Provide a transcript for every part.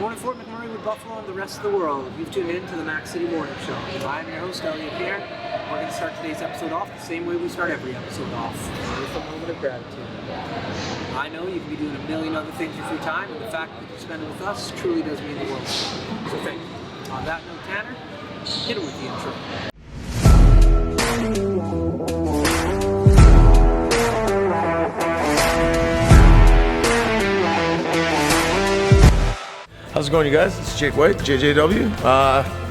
morning, Fort McMurray with Buffalo and the rest of the world. You've tuned in to the Mac City Morning Show. I'm your host, Elliot here. We're going to start today's episode off the same way we start every episode off, with a moment of gratitude. I know you can be doing a million other things with your time, and the fact that you spend it with us truly does mean the world. So thank you. On that note, Tanner, hit it with the intro. How's it going, you guys? It's Jake White, JJW,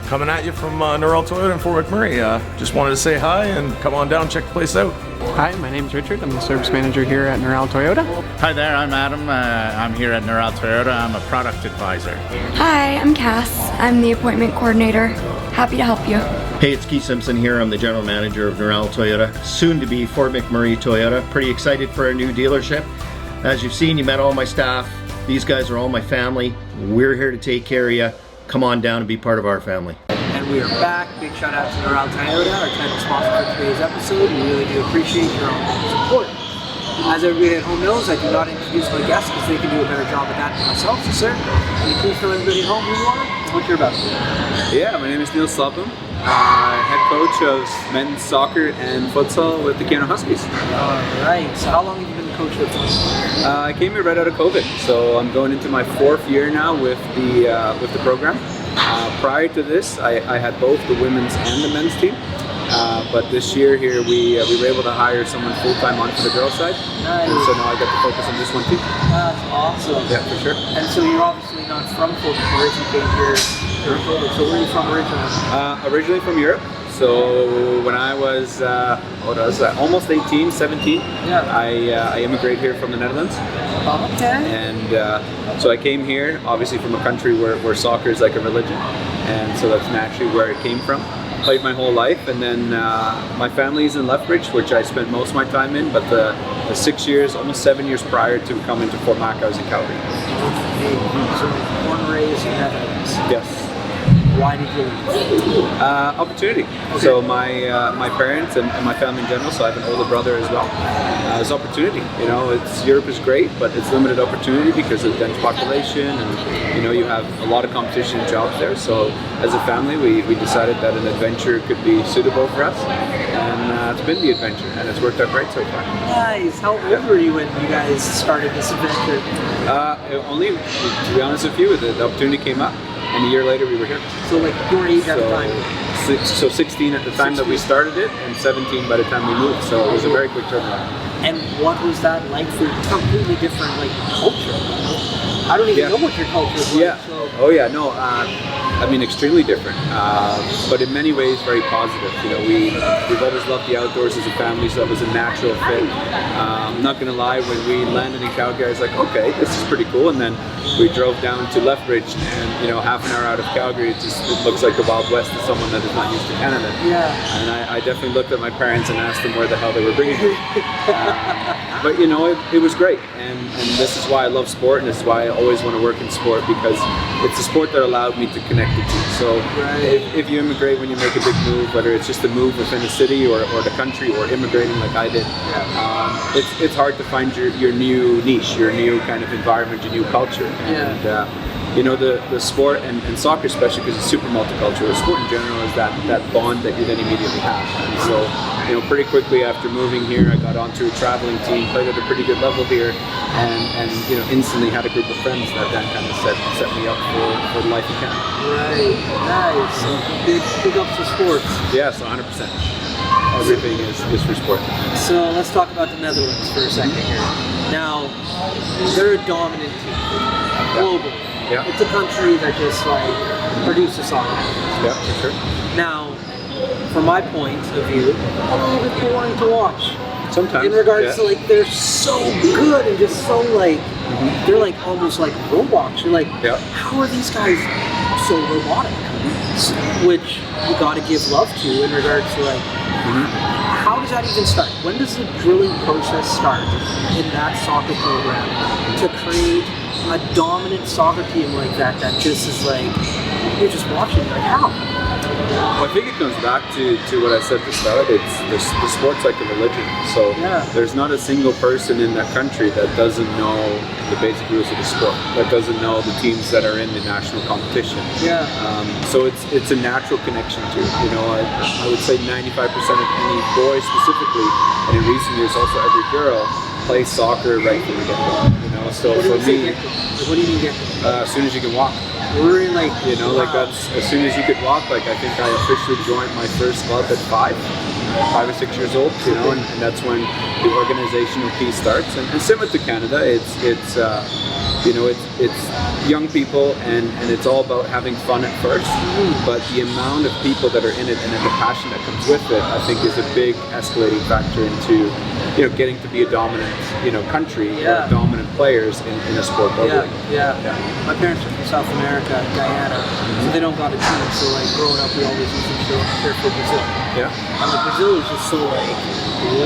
coming at you from Norrell Toyota in Fort McMurray. Just wanted to say hi and come on down, check the place out. Hi, my name's Richard. I'm the service manager here at Norrell Toyota. Hi there, I'm Adam. I'm here at Norrell Toyota. I'm a product advisor. Hi, I'm Cass. I'm the appointment coordinator. Happy to help you. Hey, it's Keith Simpson here. I'm the general manager of Norrell Toyota, soon to be Fort McMurray Toyota. Pretty excited for our new dealership. As you've seen, you met all my staff. These guys are all my family. We're here to take care of you. Come on down and be part of our family. And we are back. Big shout out to Norrell Toyota, our title sponsor for today's episode. We really do appreciate your support. As everybody at home knows, I do not introduce my guests because they can do a better job at that than myself. So, sir, can you please tell everybody at home who you are and what you're about? Yeah, my name is Neil Slopham, head coach of men's soccer and futsal with the Keyano Huskies. All right. So, how long have you been the coach with us? I came here right out of COVID, so I'm going into my 4th year now with the program. Prior to this, I had both the women's and the men's team. But this year here, we were able to hire someone full-time on for the girls' side. Nice. And so now I get to focus on just one team. That's awesome. Yeah, for sure. And so you're obviously not from Fort McMurray. You came here during COVID. So where are you from originally? Originally from Europe. So when I was, almost 18, 17, Yeah. I immigrated here from the Netherlands. Okay. And so I came here, obviously from a country where soccer is like a religion. And so that's naturally where it came from. Played my whole life, and then my family is in Lethbridge, which I spent most of my time in, but the 6 years, almost 7 years prior to coming to Fort Mac, I was in Calgary. So born and raised in Netherlands. Yes. Why did you leave? Opportunity. Okay. So my parents and my family in general, so I have an older brother as well. It's opportunity. You know, Europe is great, but it's limited opportunity because of dense population, and you have a lot of competition and jobs there. So as a family, we decided that an adventure could be suitable for us, and it's been the adventure, and it's worked out great so far. Nice. How old were you when you guys started this adventure? Only, to be honest with you, the opportunity came up. And a year later, we were here. So, like, your age at the time? So 16 at the time that we started it, and 17 by the time we moved. So it was a very quick turnaround. And what was that like for completely different, like, culture? I don't even know what your culture is like. Yeah. So. Oh yeah. No. I mean, extremely different, but in many ways very positive. We've always loved the outdoors as a family, so that was a natural fit. I'm not gonna lie, when we landed in Calgary, I was like, okay, this is pretty cool. And then we drove down to Lethbridge, and half an hour out of Calgary, it looks like the Wild West to someone that is not used to Canada. Yeah. And I definitely looked at my parents and asked them where the hell they were bringing me. But it was great, and this is why I love sport, and this is why I always want to work in sport, because it's a sport that allowed me to connect the two. So if you immigrate, when you make a big move, whether it's just a move within a city or the country, or immigrating like I did, it's hard to find your new niche, your new kind of environment, your new culture. And the sport and soccer especially, because it's super multicultural. Sport in general is that bond that you then immediately have. And so pretty quickly after moving here, I got onto a traveling team, played at a pretty good level here, and instantly had a group of friends that kind of set me up for the life you can. Right, nice. So big up to sports. Yes, 100%. Everything is for sport. So let's talk about the Netherlands for a second here. Now, they're a dominant team globally. Yeah. It's a country that just produces soccer. Yeah, for sure. Now, from my point of view, a little bit boring to watch. Sometimes. In regards to they're so good and just so they're almost like robots. You're like, how are these guys so robotic? Which you got to give love to in regards to how does that even start? When does the drilling process start in that soccer program to create a dominant soccer team like that just is you're just watching, like, how? Well, I think it comes back to what I said at the start. It's the sport's like a religion. So there's not a single person in that country that doesn't know the basic rules of the sport, that doesn't know the teams that are in the national competition. Yeah. So it's a natural connection to it. You know, I would say 95% of any boy specifically, and in recent years also every girl, plays soccer right from the get-go. You know, so What do for you say me, get? What do you mean get? as soon as you can walk. We're in, like, You know, like that's as soon as you could walk. Like I think I officially joined my first club at 5 or 6 years old. You know, and that's when the organizational piece starts. And similar to Canada, it's you know, it's young people and it's all about having fun at first. But the amount of people that are in it and then the passion that comes with it, I think, is a big escalating factor into, you know, getting to be a dominant, you know, country or dominant players in a sport globally. Yeah. My parents are from South America, Guyana, so they don't got a team. So like growing up, we always used to cheer for Brazil. Yeah. And like Brazil is just so like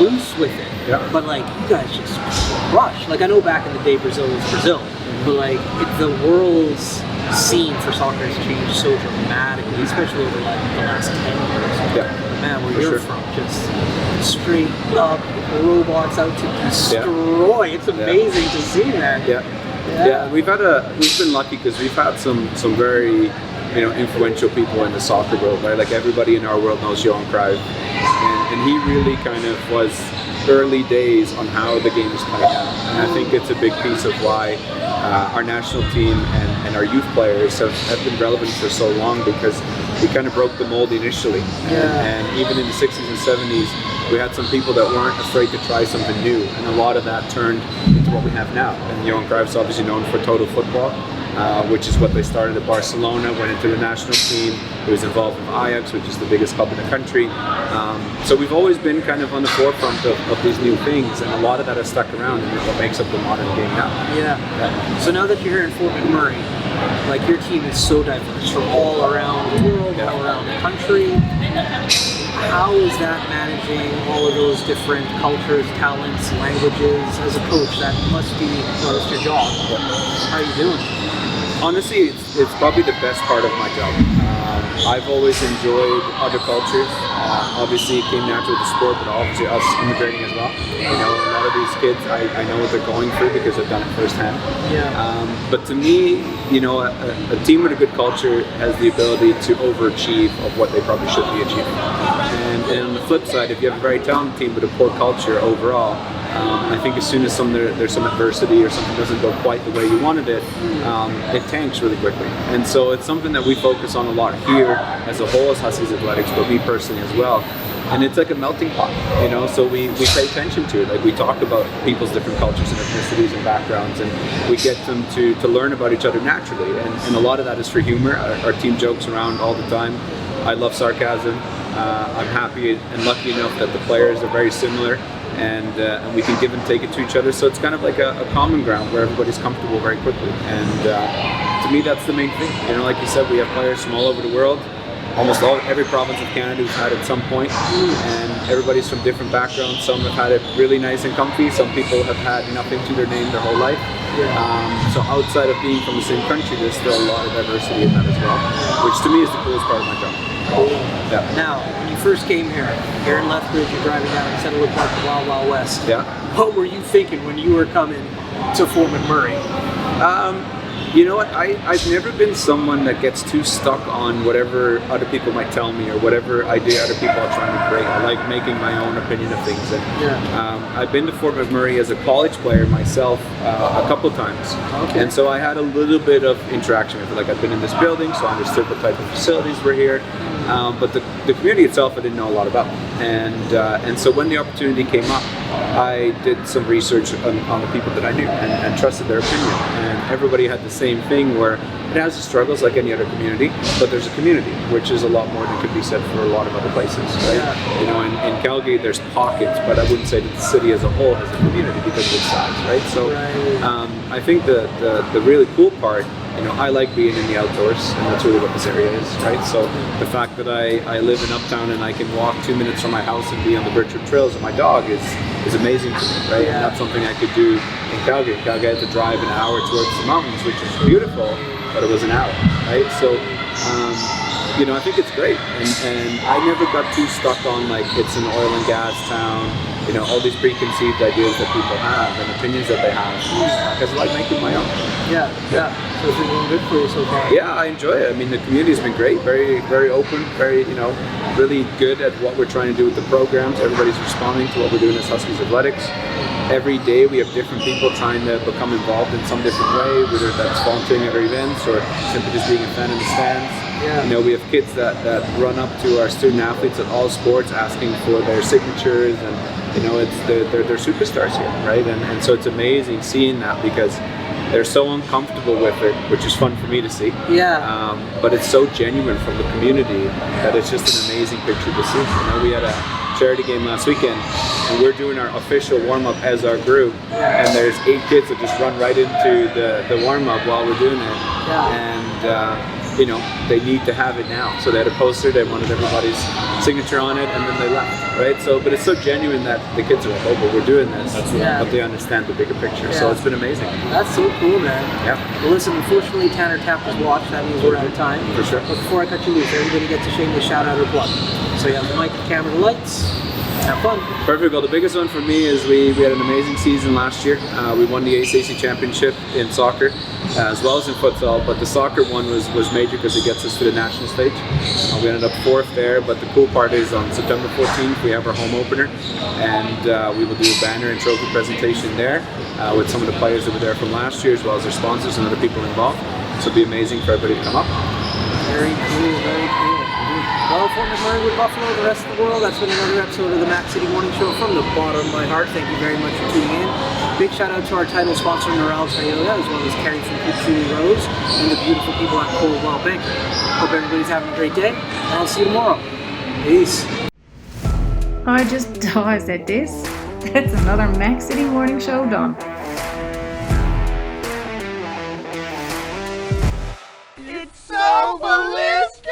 loose with it. Yeah. But like you guys just rush. Like I know back in the day Brazil was Brazil, but like the world's scene for soccer has changed so dramatically, especially over like the last 10 years. Yeah. Man, where you're from, just straight up robots out to destroy. It's amazing to see, man. Yeah, we've been lucky because we've had some very, you know, influential people in the soccer world, right? Like everybody in our world knows Johan Cruyff, and he really kind of was early days on how the game is played now. And I think it's a big piece of why our national team and our youth players have been relevant for so long, because we kind of broke the mold initially. And even in the 60s and 70s, we had some people that weren't afraid to try something new, and a lot of that turned into what we have now. And Johan Cruyff's obviously known for total football, which is what they started at Barcelona, went into the national team. He was involved with Ajax, which is the biggest club in the country. So we've always been kind of on the forefront of these new things, and a lot of that has stuck around, and it's what makes up the modern game now. Yeah. So now that you're here in Fort McMurray, like your team is so diverse from all around the world, all around the country. How is that managing all of those different cultures, talents, languages? As a coach, that must be, well, it's your job. How are you doing? Honestly, it's probably the best part of my job. I've always enjoyed other cultures. Obviously, it came natural with the sport, but obviously us immigrating as well. You know, a lot of these kids, I know what they're going through because I've done it firsthand. But to me, you know, a team with a good culture has the ability to overachieve of what they probably should be achieving. And on the flip side, if you have a very talented team with a poor culture overall, I think as soon as there's some adversity or something doesn't go quite the way you wanted it, it tanks really quickly. And so it's something that we focus on a lot here as a whole as Huskies Athletics, but me personally as well. And it's like a melting pot, you know, so we pay attention to it. Like we talk about people's different cultures and ethnicities and backgrounds, and we get them to learn about each other naturally. And a lot of that is for humor. Our team jokes around all the time. I love sarcasm. I'm happy and lucky enough that the players are very similar, and we can give and take it to each other. So it's kind of like a common ground where everybody's comfortable very quickly. And to me, that's the main thing. You know, like you said, we have players from all over the world. Almost every province of Canada we've had at some point, and everybody's from different backgrounds. Some have had it really nice and comfy. Some people have had nothing to their name their whole life. So outside of being from the same country, there's still a lot of diversity in that as well, which to me is the coolest part of my job. Now, when you first came here in Lethbridge, you're driving down and said it looked like the Wild Wild West. What were you thinking when you were coming to Fort McMurray? You know what, I've never been someone that gets too stuck on whatever other people might tell me or whatever idea other people are trying to create. I like making my own opinion of things. And I've been to Fort McMurray as a college player myself a couple of times. And so I had a little bit of interaction with it. Like I've been in this building, so I understood what type of facilities were here. But the community itself I didn't know a lot about. And so when the opportunity came up, I did some research on the people that I knew and trusted their opinion. And everybody had the same thing where it has its struggles like any other community, but there's a community, which is a lot more than could be said for a lot of other places, right? You know, in Calgary there's pockets, but I wouldn't say that the city as a whole has a community because of its size, right? So I think the really cool part, you know, I like being in the outdoors, and that's really what this area is, right? So the fact that I live in Uptown and I can walk 2 minutes from my house and be on the Birchwood Trails with my dog is amazing to me, right? And that's something I could do in Calgary. Calgary had to drive an hour towards the mountains, which is beautiful, but it was an hour, right? So, you know, I think it's great, and I never got too stuck on like it's an oil and gas town, you know, all these preconceived ideas that people have and opinions that they have, because I like making my own. Yeah. So it's been going good for you so far. Yeah, I enjoy it. I mean, the community's been great, very, very open, very, you know, really good at what we're trying to do with the programs. Everybody's responding to what we're doing as Huskies Athletics. Every day we have different people trying to become involved in some different way, whether that's volunteering at our events or simply just being a fan in the stands. Yeah. You know, we have kids that run up to our student athletes at all sports asking for their signatures, and you know, it's they're superstars here, right? And so it's amazing seeing that, because they're so uncomfortable with it, which is fun for me to see. Yeah. But it's so genuine from the community that it's just an amazing picture to see. You know, we had a charity game last weekend, and we're doing our official warm-up as our group, and there's 8 kids that just run right into the warm-up while we're doing it. And you know, they need to have it now. So they had a poster, they wanted everybody's signature on it, and then they left, right? So, but it's so genuine that the kids are like, oh, but we're doing this, but they understand the bigger picture. So it's been amazing. That's so cool, man. Yeah. Well, listen, unfortunately, Tanner tapped his watch. That means we're out of time. For sure. But before I cut you loose, everybody gets a shameless shout out or plug. So you have the mic, the camera, the lights. Have fun. Perfect. Well, the biggest one for me is we had an amazing season last year. We won the ACC championship in soccer, as well as in futsal, but the soccer one was major because it gets us to the national stage. We ended up 4th there, but the cool part is on September 14th we have our home opener, and we will do a banner and trophy presentation there with some of the players that were there from last year, as well as their sponsors and other people involved. So it'll be amazing for everybody to come up. Very cool, very cool. Well, Fort McMurray with Buffalo, the rest of the world, that's been another episode of the Mac City Morning Show. From the bottom of my heart, thank you very much for tuning in. Big shout out to our title sponsor, Norel Toyota, as well as Carrie from Kutsuni Rose, and the beautiful people at Coldwell Bank. Hope everybody's having a great day, and I'll see you tomorrow. Peace. I just dies at this. That's another Mac City Morning Show done. It's so ballistic!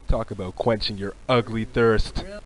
Talk about quenching your ugly thirst.